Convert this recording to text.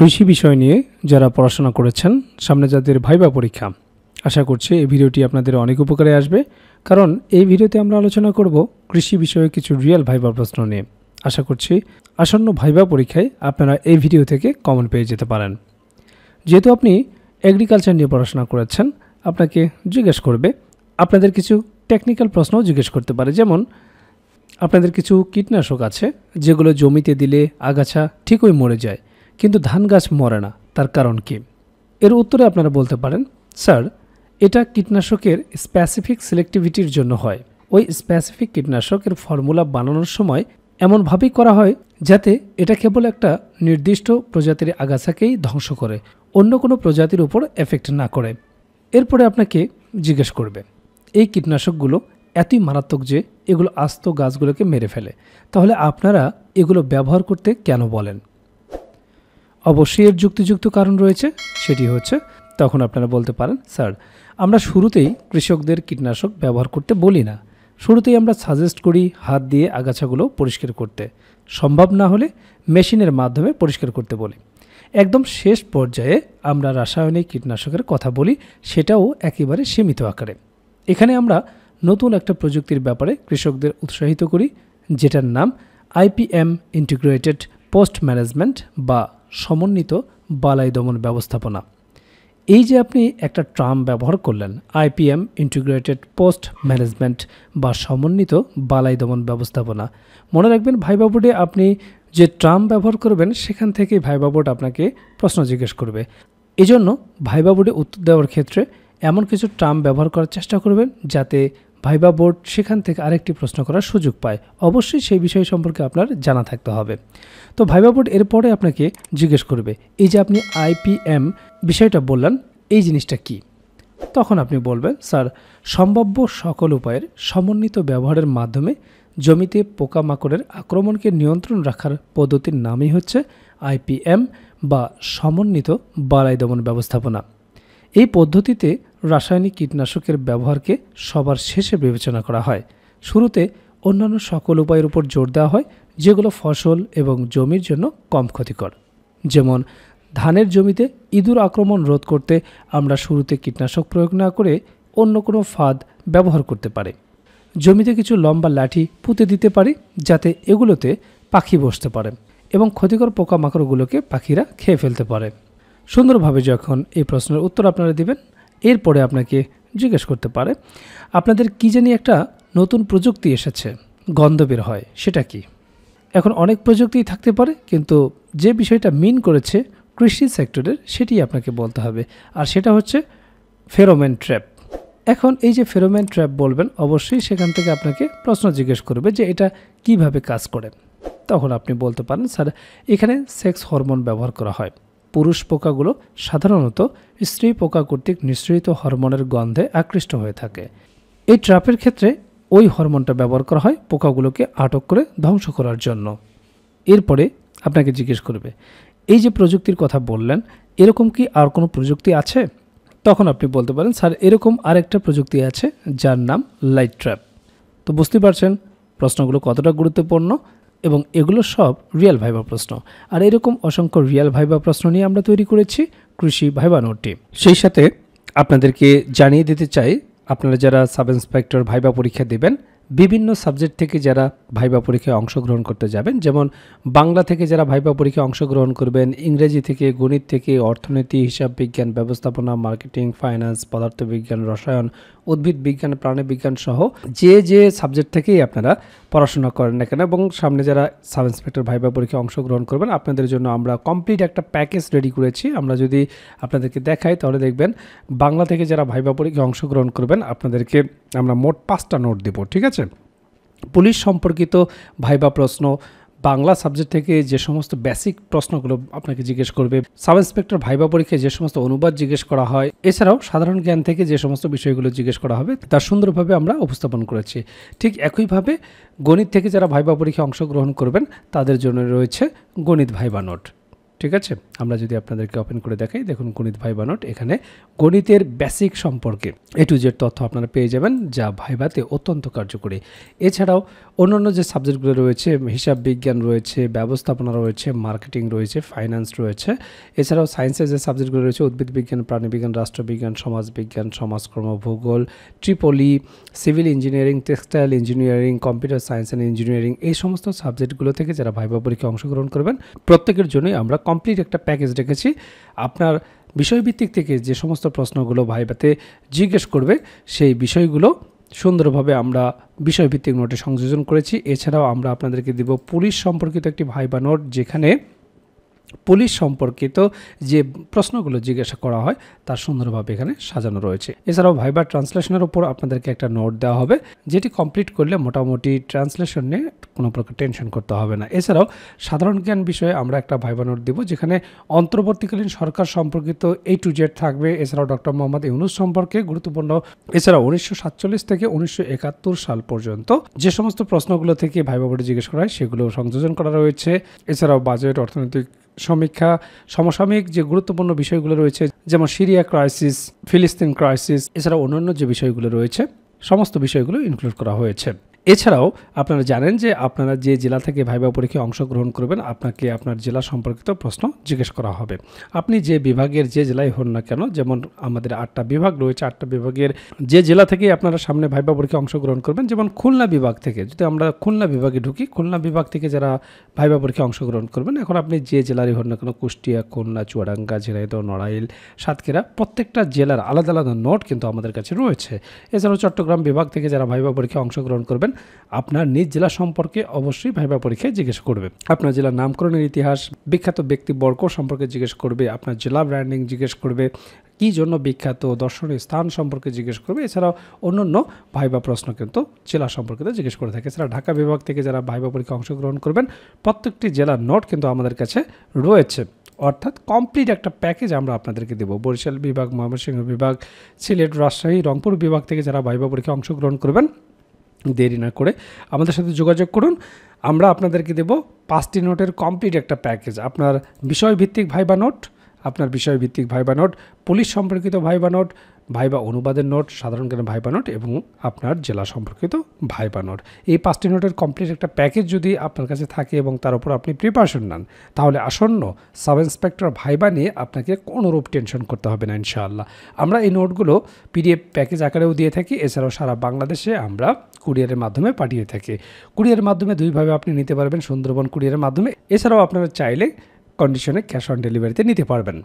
কৃষি বিষয় নিয়ে যারা পড়াশোনা করেছেন, সামনে যাদের ভাইবা পরীক্ষা, আশা করছি এই ভিডিওটি আপনাদের অনেক উপকারে আসবে। কারণ এই ভিডিওতে আমরা আলোচনা করব কৃষি বিষয়ে কিছু রিয়েল ভাইবা প্রশ্ন নিয়ে। আশা করছি আসন্ন ভাইবা পরীক্ষায় আপনারা এই ভিডিও থেকে কমন পেয়ে যেতে পারেন। যেহেতু আপনি এগ্রিকালচার নিয়ে পড়াশোনা করেছেন, আপনাকে জিজ্ঞেস করবে, আপনাদের কিছু টেকনিক্যাল প্রশ্নও জিজ্ঞেস করতে পারে। যেমন আপনাদের কিছু কীটনাশক আছে যেগুলো জমিতে দিলে আগাছা ঠিকই মরে যায়, কিন্তু ধান গাছ মরে না, তার কারণ কি? এর উত্তরে আপনারা বলতে পারেন, স্যার, এটা কীটনাশকের স্পেসিফিক সিলেক্টিভিটির জন্য হয়। ওই স্পেসিফিক কীটনাশকের ফর্মুলা বানানোর সময় এমনভাবেই করা হয় যাতে এটা কেবল একটা নির্দিষ্ট প্রজাতির আগাছাকেই ধ্বংস করে, অন্য কোনো প্রজাতির উপর এফেক্ট না করে। এরপরে আপনাকে জিজ্ঞেস করবে, এই কীটনাশকগুলো এতই মারাত্মক যে এগুলো আস্ত গাছগুলোকে মেরে ফেলে, তাহলে আপনারা এগুলো ব্যবহার করতে কেন বলেন? অবশ্যই এর যুক্তিযুক্ত কারণ রয়েছে, সেটি হচ্ছে তখন আপনারা বলতে পারেন, স্যার, আমরা শুরুতেই কৃষকদের কীটনাশক ব্যবহার করতে বলি না। শুরুতেই আমরা সাজেস্ট করি হাত দিয়ে আগাছাগুলো পরিষ্কার করতে, সম্ভব না হলে মেশিনের মাধ্যমে পরিষ্কার করতে বলি। একদম শেষ পর্যায়ে আমরা রাসায়নিক কীটনাশকের কথা বলি, সেটাও একেবারে সীমিত আকারে। এখানে আমরা নতুন একটা প্রযুক্তির ব্যাপারে কৃষকদের উৎসাহিত করি, যেটার নাম আইপিএম ইন্টিগ্রেটেড পোস্ট ম্যানেজমেন্ট বা সমন্বিত বালাই দমন ব্যবস্থাপনা। এই যে আপনি একটা ট্রাম ব্যবহার করলেন, আইপিএম ইন্টিগ্রেটেড পোস্ট ম্যানেজমেন্ট বা সমন্বিত বালাই দমন ব্যবস্থাপনা, মনে রাখবেন ভাইবা বোর্ডে আপনি যে ট্রাম ব্যবহার করবেন সেখান থেকেই ভাইবা বোর্ড আপনাকে প্রশ্ন জিজ্ঞেস করবে। এজন্য ভাইবা বোর্ডে উত্তর দেওয়ার ক্ষেত্রে এমন কিছু ট্রাম ব্যবহার করার চেষ্টা করবেন যাতে ভাইবা বোর্ড সেখান থেকে আরেকটি প্রশ্ন করার সুযোগ পায়। অবশ্যই সেই বিষয় সম্পর্কে আপনার জানা থাকতে হবে। তো ভাইবা বোর্ড এরপরে আপনাকে জিজ্ঞেস করবে, এই যে আপনি আইপিএম বিষয়টা বললেন, এই জিনিসটা কি? তখন আপনি বলবেন, স্যার, সম্ভাব্য সকল উপায়ের সমন্বিত ব্যবহারের মাধ্যমে জমিতে পোকামাকড়ের আক্রমণকে নিয়ন্ত্রণ রাখার পদ্ধতির নামই হচ্ছে আইপিএম বা সমন্বিত বালাই দমন ব্যবস্থাপনা। এই পদ্ধতিতে রাসায়নিক কীটনাশকের ব্যবহারকে সবার শেষে বিবেচনা করা হয়। শুরুতে অন্যান্য সকল উপায়ের উপর জোর দেওয়া হয় যেগুলো ফসল এবং জমির জন্য কম ক্ষতিকর। যেমন ধানের জমিতে ইঁদুর আক্রমণ রোধ করতে আমরা শুরুতে কীটনাশক প্রয়োগ না করে অন্য কোনো ফাঁদ ব্যবহার করতে পারি। জমিতে কিছু লম্বা লাঠি পুঁতে দিতে পারি যাতে এগুলোতে পাখি বসতে পারে এবং ক্ষতিকর পোকামাকড়গুলোকে পাখিরা খেয়ে ফেলতে পারে। সুন্দরভাবে যখন এই প্রশ্নের উত্তর আপনারা দিবেন, এরপরে আপনাকে জিজ্ঞেস করতে পারে, আপনাদের কি জানি একটা নতুন প্রযুক্তি এসেছে, গন্ধ বের হয়, সেটা কি? এখন অনেক প্রযুক্তিই থাকতে পারে, কিন্তু যে বিষয়টা মিন করেছে কৃষি সেক্টরের সেটি আপনাকে বলতে হবে, আর সেটা হচ্ছে ফেরোমেন ট্র্যাপ। এখন এই যে ফেরোমেন ট্র্যাপ বলবেন, অবশ্যই সেখান থেকে আপনাকে প্রশ্ন জিজ্ঞেস করবে যে এটা কিভাবে কাজ করে। তখন আপনি বলতে পারেন, স্যার, এখানে সেক্স হরমোন ব্যবহার করা হয়। পুরুষ পোকাগুলো সাধারণত স্ত্রী পোকা কর্তৃক নিঃসৃত হরমোনের গন্ধে আকৃষ্ট হয়ে থাকে। এই ট্র্যাপের ক্ষেত্রে ওই হরমোনটা ব্যবহার করা হয় পোকাগুলোকে আটক করে ধ্বংস করার জন্য। এরপরে আপনাকে জিজ্ঞেস করবে, এই যে প্রযুক্তির কথা বললেন, এরকম কি আর কোনো প্রযুক্তি আছে? তখন আপনি বলতে পারেন, স্যার, এরকম আরেকটা প্রযুক্তি আছে যার নাম লাইট ট্র্যাপ। তো বুঝতে পারছেন প্রশ্নগুলো কতটা গুরুত্বপূর্ণ, এবং এগুলো সব রিয়েল ভাইবা প্রশ্ন। আর এরকম অসংখ্য রিয়েল ভাইবা প্রশ্ন নিয়ে আমরা তৈরি করেছি কৃষি ভাইবা নোটটি। সেই সাথে আপনাদেরকে জানিয়ে দিতে চাই, আপনারা যারা সাব ইন্সপেক্টর ভাইবা পরীক্ষা দেবেন, বিভিন্ন সাবজেক্ট থেকে যারা ভাইবা পরীক্ষায় অংশগ্রহণ করতে যাবেন, যেমন বাংলা থেকে যারা ভাইবা পরীক্ষায় অংশগ্রহণ করবেন, ইংরেজি থেকে, গণিত থেকে, অর্থনীতি, হিসাব বিজ্ঞান, ব্যবস্থাপনা, মার্কেটিং, ফাইন্যান্স, পদার্থবিজ্ঞান, রসায়ন, উদ্ভিদ বিজ্ঞান, প্রাণীবিজ্ঞান সহ যে আপনারা পড়াশোনা করেন না কেন, এবং সামনে যারা সাব ইন্সপেক্টর ভাইবা পরীক্ষায় অংশগ্রহণ করবেন, আপনাদের জন্য আমরা কমপ্লিট একটা প্যাকেজ রেডি করেছি। আমরা যদি আপনাদেরকে দেখাই তাহলে দেখবেন, বাংলা থেকে যারা ভাইবা পরীক্ষায় অংশগ্রহণ করবেন আপনাদেরকে আমরা মোট 5টা নোট দেব, ঠিক আছে? পুলিশ সম্পর্কিত ভাইবা প্রশ্ন, বাংলা সাবজেক্ট থেকে যে সমস্ত বেসিক প্রশ্নগুলো আপনাকে জিজ্ঞেস করবে, সাব ইন্সপেক্টর ভাইবা পরীক্ষায় যে সমস্ত অনুবাদ জিজ্ঞেস করা হয়, এছাড়াও সাধারণ জ্ঞান থেকে যে সমস্ত বিষয়গুলো জিজ্ঞেস করা হবে তার সুন্দরভাবে আমরা উপস্থাপন করেছি। ঠিক একইভাবে গণিত থেকে যারা ভাইবা পরীক্ষায় অংশগ্রহণ করবেন তাদের জন্য রয়েছে গণিত ভাইবা নোট, ঠিক আছে। আমরা যদি আপনাদেরকে ওপেন করে দেখাই, দেখুন গণিত ভাইবা নোট, এখানে গণিতের বেসিক সম্পর্কে A to Z তথ্য আপনারা পেয়ে যাবেন, যা ভাইবাতে অত্যন্ত কার্যকরী। এছাড়াও অন্যান্য যে সাবজেক্টগুলো রয়েছে, হিসাব বিজ্ঞান রয়েছে, ব্যবস্থাপনা রয়েছে, মার্কেটিং রয়েছে, ফাইন্যান্স রয়েছে, এছাড়াও সায়েন্সের যে সাবজেক্টগুলো রয়েছে উদ্ভিদ বিজ্ঞান, প্রাণীবিজ্ঞান, রাষ্ট্রবিজ্ঞান, সমাজবিজ্ঞান, সমাজকর্ম, ভূগোল, Tripoli, civil engineering, textile engineering, computer science and engineering, এই সমস্ত সাবজেক্টগুলো থেকে যারা ভাইবা পরীক্ষায় অংশগ্রহণ করবেন প্রত্যেকের জন্যই আমরা কমপ্লিট একটা প্যাকেজ রেখেছি। আপনার বিষয়ভিত্তিক থেকে যে সমস্ত প্রশ্নগুলো ভাইবাতে জিজ্ঞেস করবে সেই বিষয়গুলো সুন্দরভাবে আমরা বিষয়ভিত্তিক নোটে সংযোজন করেছি। এছাড়াও আমরা আপনাদেরকে দিব পুলিশ সম্পর্কিত একটি ভাইবা নোট, যেখানে পুলিশ সম্পর্কিত যে প্রশ্নগুলো জিজ্ঞাসা করা হয় তার সুন্দরভাবে এখানে সাজানো রয়েছে। এছাড়াও ভাইবা ট্রান্সলেশনের উপর আপনাদেরকে একটা নোট দেওয়া হবে, যেটি কমপ্লিট করলে মোটামুটি ট্রান্সলেশন নিয়ে কোনো প্রকার টেনশন করতে হবে না। এছাড়াও সাধারণ জ্ঞান বিষয়ে আমরা একটা ভাইবা নোট দিব, যেখানে অন্তর্বর্তীকালীন সরকার সম্পর্কিত A to Z থাকবে। এছাড়াও ডক্টর মোহাম্মদ ইউনূস সম্পর্কে গুরুত্বপূর্ণ, এছাড়াও 1947 থেকে 1971 সাল পর্যন্ত যে সমস্ত প্রশ্নগুলো থেকে ভাইবা বোর্ডে জিজ্ঞেস করা হয় সেগুলো সংযোজন করা রয়েছে। এছাড়াও বাজেট, অর্থনৈতিক সমীক্ষা, সমসাময়িক যে গুরুত্বপূর্ণ বিষয়গুলো রয়েছে যেমন সিরিয়া ক্রাইসিস, ফিলিস্তিন ক্রাইসিস, এছাড়াও অন্যান্য যে বিষয়গুলো রয়েছে সমস্ত বিষয়গুলো ইনক্লুড করা হয়েছে। এছাড়াও আপনারা জানেন যে আপনারা যে জেলা থেকে ভাইবা পরীক্ষায় অংশগ্রহণ করবেন আপনাকে আপনার জেলা সম্পর্কিত প্রশ্ন জিজ্ঞেস করা হবে। আপনি যে বিভাগের যে জেলায় হন না কেন, যেমন আমাদের 8টা বিভাগ রয়েছে, 8টা বিভাগের যে জেলা থেকে আপনারা সামনে ভাইবা পরীক্ষায় অংশগ্রহণ করবেন, যেমন খুলনা বিভাগ থেকে যদি আমরা খুলনা বিভাগে ঢুকি, খুলনা বিভাগ থেকে যারা ভাইবা পরীক্ষায় অংশগ্রহণ করবেন, এখন আপনি যে জেলারই হন না কেন, কুষ্টিয়া, খুলনা, চুয়াডাঙ্গা, ঝিনাইদহ, নড়াইল, সাতক্ষীরা, প্রত্যেকটা জেলার আলাদা আলাদা নোট কিন্তু আমাদের কাছে রয়েছে। এছাড়াও চট্টগ্রাম বিভাগ থেকে যারা ভাইবা পরীক্ষায় অংশগ্রহণ করবেন আপনার নিজ জেলা সম্পর্কে অবশ্যই ভাইবা পরীক্ষায় জিজ্ঞেস করবে। আপনার জেলার নামকরণের ইতিহাস, বিখ্যাত ব্যক্তিবর্গ সম্পর্কে জিজ্ঞেস করবে, আপনার জেলা ব্র্যান্ডিং জিজ্ঞেস করবে, কী জন্য বিখ্যাত, দর্শনীয় স্থান সম্পর্কে জিজ্ঞেস করবে। এছাড়াও অন্যান্য ভাইবা প্রশ্ন কিন্তু জেলা সম্পর্কিত জিজ্ঞেস করে থাকে। এছাড়া ঢাকা বিভাগ থেকে যারা ভাইবা পরীক্ষায় অংশগ্রহণ করবেন প্রত্যেকটি জেলার নোট কিন্তু আমাদের কাছে রয়েছে। অর্থাৎ কমপ্লিট একটা প্যাকেজ আমরা আপনাদেরকে দেবো। বরিশাল বিভাগ, ময়মনসিংহ বিভাগ, সিলেট, রাজশাহী, রংপুর বিভাগ থেকে যারা ভাইবা পরীক্ষায় অংশগ্রহণ করবেন দেরি না করে আমাদের সাথে যোগাযোগ করুন। আমরা আপনাদেরকে দেব 5টি নোটের কমপ্লিট একটা প্যাকেজ। আপনার বিষয়ভিত্তিক ভাইবা নোট, আপনার বিষয়ভিত্তিক ভাইবা নোট, পুলিশ সম্পর্কিত ভাইবা নোট, ভাইবা অনুবাদের নোট, সাধারণ জ্ঞানের ভাইবা নোট এবং আপনার জেলা সম্পর্কিত ভাইবা নোট। এই 5টি নোটের কমপ্লিট একটা প্যাকেজ যদি আপনার কাছে থাকে এবং তার উপর আপনি প্রিপারেশন নেন, তাহলে আসন্ন সাব ইন্সপেক্টর ভাইবা নিয়ে আপনাকে কোনোরূপ টেনশন করতে হবে না ইনশাআল্লাহ। আমরা এই নোটগুলো PDF প্যাকেজ আকারেও দিয়ে থাকি। এছাড়াও সারা বাংলাদেশে আমরা কুরিয়ারের মাধ্যমে পাঠিয়ে থাকি। কুরিয়ারের মাধ্যমে দুইভাবে আপনি নিতে পারবেন, সুন্দরবন কুরিয়ারের মাধ্যমে, এছাড়াও আপনারা চাইলে কন্ডিশনে ক্যাশ অন ডেলিভারিতে নিতে পারবেন।